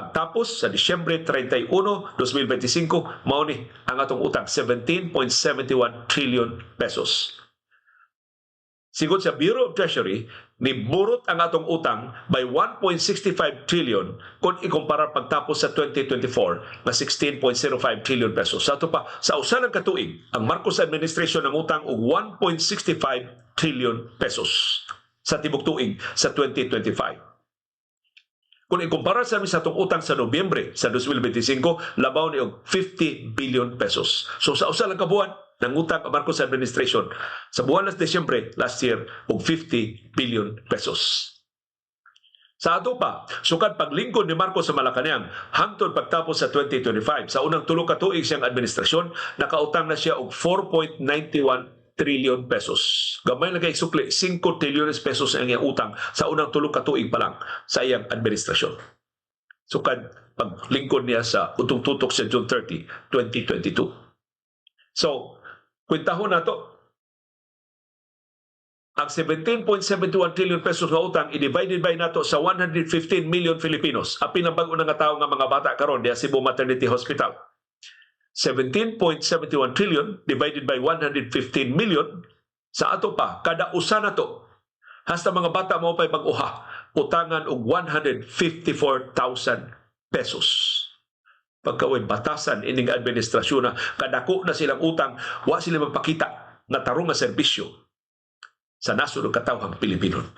pagtapos sa Disyembre 31, 2025, mao ni ang atong utang 17.71 trillion pesos. Sigon sa Bureau of Treasury, niburot ang atong utang by 1.65 trillion kung ikumpara pagtapos sa 2024 na 16.05 trillion pesos. Sa ito pa, sa usa ng katuig, ang Marcos administration ng utang og 1.65 trillion pesos sa tibok tuig sa 2025. Kung ikumpara sa atong utang sa Nobyembre sa 2025, labaw ni og 50 billion pesos. So sa usa lang ka buwan, nangutang ang Marcos administration sa buwan ng Desyembre last year og 50 billion pesos. Sa ato pa, sukad paglingkod ni Marcos sa Malacañang hangtod pagtapos sa 2025, sa unang tulo ka tuig siyang administrasyon, nakautang na siya og 4.91 trillion pesos. Gamay na kay sukli, 5 trilyones pesos ang iyang utang sa unang tulo ka tuig pa lang sa iyang administrasyon. Sukad paglingkod niya sa utong tutok sa June 30, 2022. So, kwentahon na to. Ang 17.71 trillion pesos na utang i-divided by nato sa 115 million Filipinos. Apin ang bago na nga tao nga mga bata karon diya Cebu Maternity Hospital. 17.71 trillion divided by 115 million. Sa ato pa, kada usa na to, hasta mga bata mo pa'y pag-uha, utangan og 154,000 pesos. Pagkaway batasan ining administrasyon na kadako na silang utang, wa sila magpakita na tarong nga serbisyo sa nasod o katawhang Pilipino.